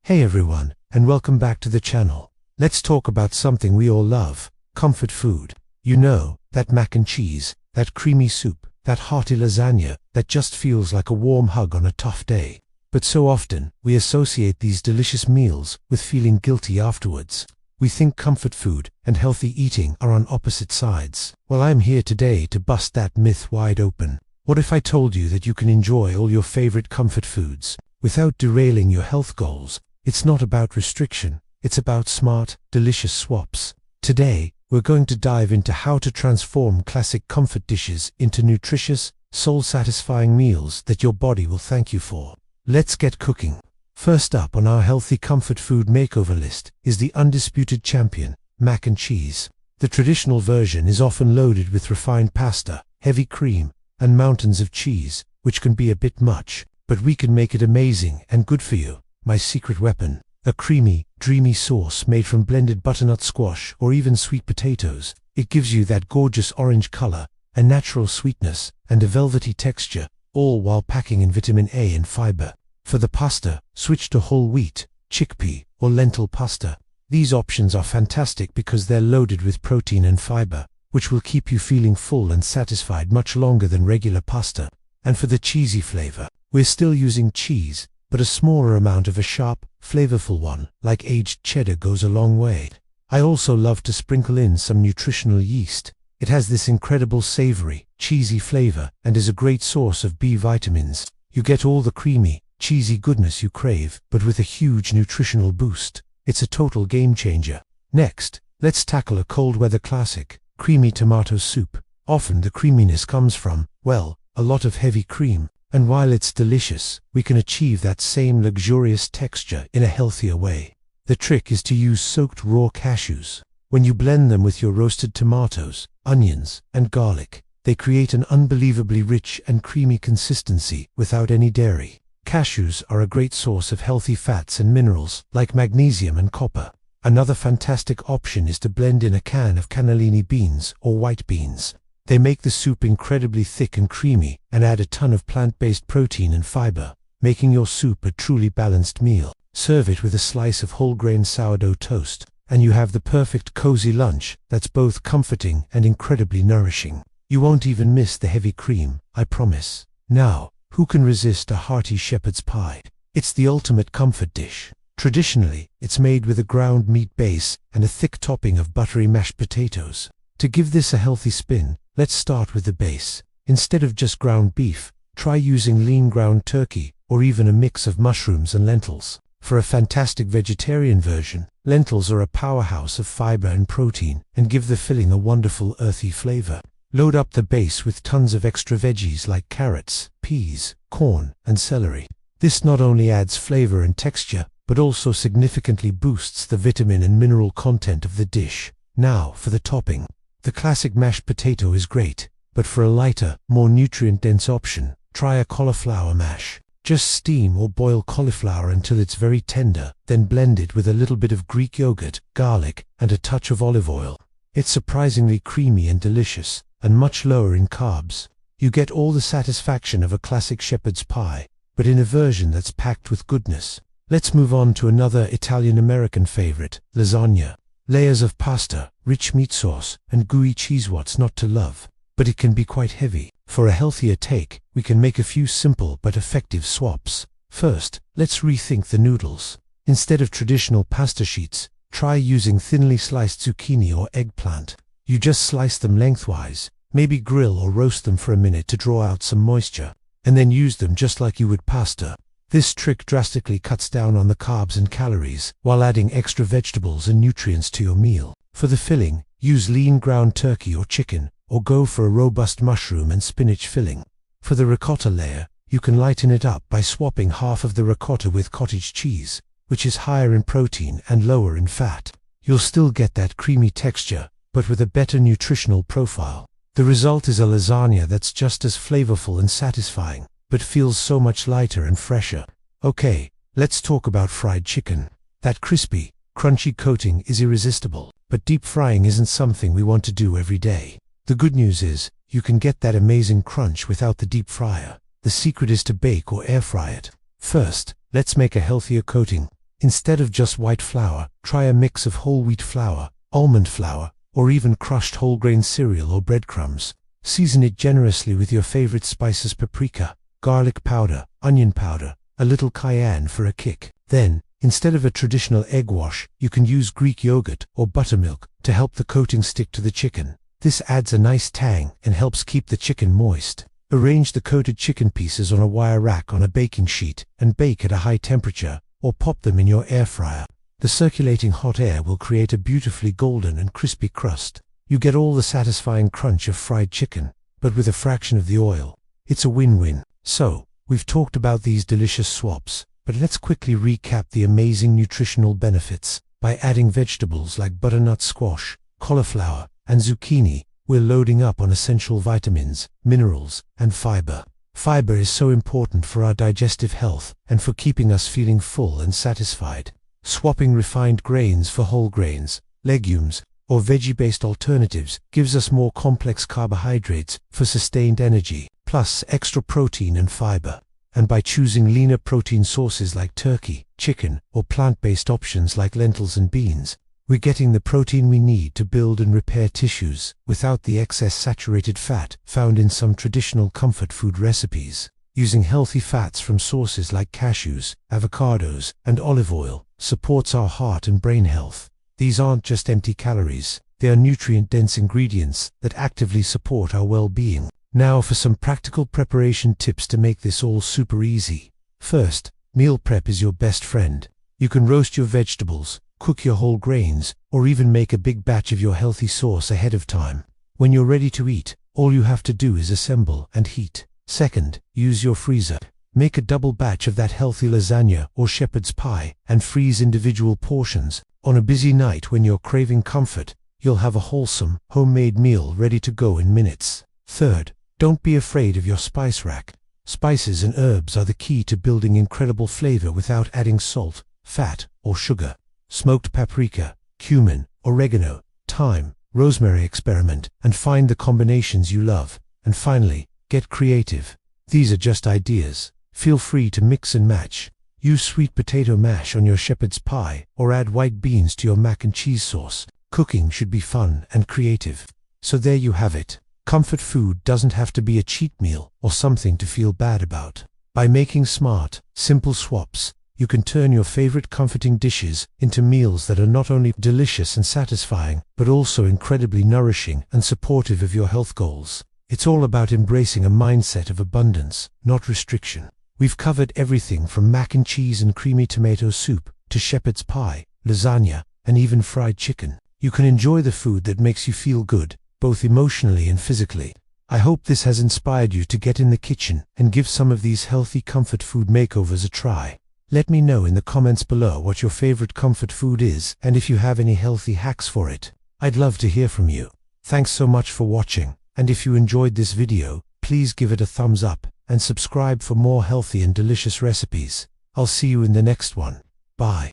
Hey everyone, and welcome back to the channel. Let's talk about something we all love, comfort food. You know, that mac and cheese, that creamy soup, that hearty lasagna that just feels like a warm hug on a tough day. But so often, we associate these delicious meals with feeling guilty afterwards. We think comfort food and healthy eating are on opposite sides. Well, I'm here today to bust that myth wide open. What if I told you that you can enjoy all your favorite comfort foods without derailing your health goals? It's not about restriction, it's about smart, delicious swaps. Today, we're going to dive into how to transform classic comfort dishes into nutritious, soul-satisfying meals that your body will thank you for. Let's get cooking. First up on our healthy comfort food makeover list is the undisputed champion, mac and cheese. The traditional version is often loaded with refined pasta, heavy cream, and mountains of cheese, which can be a bit much, but we can make it amazing and good for you. My secret weapon, a creamy, dreamy sauce made from blended butternut squash or even sweet potatoes. It gives you that gorgeous orange color, a natural sweetness, and a velvety texture, all while packing in vitamin A and fiber. For the pasta, switch to whole wheat, chickpea, or lentil pasta. These options are fantastic because they're loaded with protein and fiber, which will keep you feeling full and satisfied much longer than regular pasta. And for the cheesy flavor, we're still using cheese, but a smaller amount of a sharp, flavorful one, like aged cheddar, goes a long way. I also love to sprinkle in some nutritional yeast. It has this incredible savory, cheesy flavor and is a great source of B vitamins. You get all the creamy, cheesy goodness you crave, but with a huge nutritional boost. It's a total game changer. Next, let's tackle a cold weather classic, creamy tomato soup. Often the creaminess comes from, well, a lot of heavy cream. And while it's delicious, we can achieve that same luxurious texture in a healthier way. The trick is to use soaked raw cashews. When you blend them with your roasted tomatoes, onions, and garlic, they create an unbelievably rich and creamy consistency without any dairy. Cashews are a great source of healthy fats and minerals like magnesium and copper. Another fantastic option is to blend in a can of cannellini beans or white beans. They make the soup incredibly thick and creamy and add a ton of plant-based protein and fiber, making your soup a truly balanced meal. Serve it with a slice of whole grain sourdough toast, and you have the perfect cozy lunch that's both comforting and incredibly nourishing. You won't even miss the heavy cream, I promise. Now, who can resist a hearty shepherd's pie? It's the ultimate comfort dish. Traditionally, it's made with a ground meat base and a thick topping of buttery mashed potatoes. To give this a healthy spin, let's start with the base. Instead of just ground beef, try using lean ground turkey or even a mix of mushrooms and lentils. For a fantastic vegetarian version, lentils are a powerhouse of fiber and protein and give the filling a wonderful earthy flavor. Load up the base with tons of extra veggies like carrots, peas, corn, and celery. This not only adds flavor and texture, but also significantly boosts the vitamin and mineral content of the dish. Now for the topping. The classic mashed potato is great, but for a lighter, more nutrient-dense option, try a cauliflower mash. Just steam or boil cauliflower until it's very tender, then blend it with a little bit of Greek yogurt, garlic, and a touch of olive oil. It's surprisingly creamy and delicious, and much lower in carbs. You get all the satisfaction of a classic shepherd's pie, but in a version that's packed with goodness. Let's move on to another Italian-American favorite, lasagna. Layers of pasta, rich meat sauce, and gooey cheese, what's not to love? But it can be quite heavy. For a healthier take, we can make a few simple but effective swaps. First, let's rethink the noodles. Instead of traditional pasta sheets, try using thinly sliced zucchini or eggplant. You just slice them lengthwise, maybe grill or roast them for a minute to draw out some moisture, and then use them just like you would pasta. This trick drastically cuts down on the carbs and calories, while adding extra vegetables and nutrients to your meal. For the filling, use lean ground turkey or chicken, or go for a robust mushroom and spinach filling. For the ricotta layer, you can lighten it up by swapping half of the ricotta with cottage cheese, which is higher in protein and lower in fat. You'll still get that creamy texture, but with a better nutritional profile. The result is a lasagna that's just as flavorful and satisfying, but feels so much lighter and fresher. Okay, let's talk about fried chicken. That crispy, crunchy coating is irresistible, but deep frying isn't something we want to do every day. The good news is, you can get that amazing crunch without the deep fryer. The secret is to bake or air fry it. First, let's make a healthier coating. Instead of just white flour, try a mix of whole wheat flour, almond flour, or even crushed whole grain cereal or breadcrumbs. Season it generously with your favorite spices: paprika, garlic powder, onion powder, a little cayenne for a kick. Then, instead of a traditional egg wash, you can use Greek yogurt or buttermilk to help the coating stick to the chicken. This adds a nice tang and helps keep the chicken moist. Arrange the coated chicken pieces on a wire rack on a baking sheet and bake at a high temperature, or pop them in your air fryer. The circulating hot air will create a beautifully golden and crispy crust. You get all the satisfying crunch of fried chicken, but with a fraction of the oil. It's a win-win. So, we've talked about these delicious swaps, but let's quickly recap the amazing nutritional benefits. By adding vegetables like butternut squash, cauliflower, and zucchini, we're loading up on essential vitamins, minerals, and fiber. Fiber is so important for our digestive health and for keeping us feeling full and satisfied. Swapping refined grains for whole grains, legumes, or veggie-based alternatives gives us more complex carbohydrates for sustained energy, plus extra protein and fiber. And by choosing leaner protein sources like turkey, chicken, or plant-based options like lentils and beans, we're getting the protein we need to build and repair tissues without the excess saturated fat found in some traditional comfort food recipes. Using healthy fats from sources like cashews, avocados, and olive oil supports our heart and brain health. These aren't just empty calories, they are nutrient-dense ingredients that actively support our well-being. Now for some practical preparation tips to make this all super easy. First, meal prep is your best friend. You can roast your vegetables, cook your whole grains, or even make a big batch of your healthy sauce ahead of time. When you're ready to eat, all you have to do is assemble and heat. Second, use your freezer. Make a double batch of that healthy lasagna or shepherd's pie and freeze individual portions. On a busy night when you're craving comfort, you'll have a wholesome, homemade meal ready to go in minutes. Third, don't be afraid of your spice rack. Spices and herbs are the key to building incredible flavor without adding salt, fat, or sugar. Smoked paprika, cumin, oregano, thyme, rosemary. Experiment and find the combinations you love. And finally, get creative. These are just ideas. Feel free to mix and match. Use sweet potato mash on your shepherd's pie or add white beans to your mac and cheese sauce. Cooking should be fun and creative. So there you have it. Comfort food doesn't have to be a cheat meal or something to feel bad about. By making smart, simple swaps, you can turn your favorite comforting dishes into meals that are not only delicious and satisfying, but also incredibly nourishing and supportive of your health goals. It's all about embracing a mindset of abundance, not restriction. We've covered everything from mac and cheese and creamy tomato soup to shepherd's pie, lasagna, and even fried chicken. You can enjoy the food that makes you feel good, both emotionally and physically. I hope this has inspired you to get in the kitchen and give some of these healthy comfort food makeovers a try. Let me know in the comments below what your favorite comfort food is and if you have any healthy hacks for it. I'd love to hear from you. Thanks so much for watching, and if you enjoyed this video, please give it a thumbs up and subscribe for more healthy and delicious recipes. I'll see you in the next one. Bye.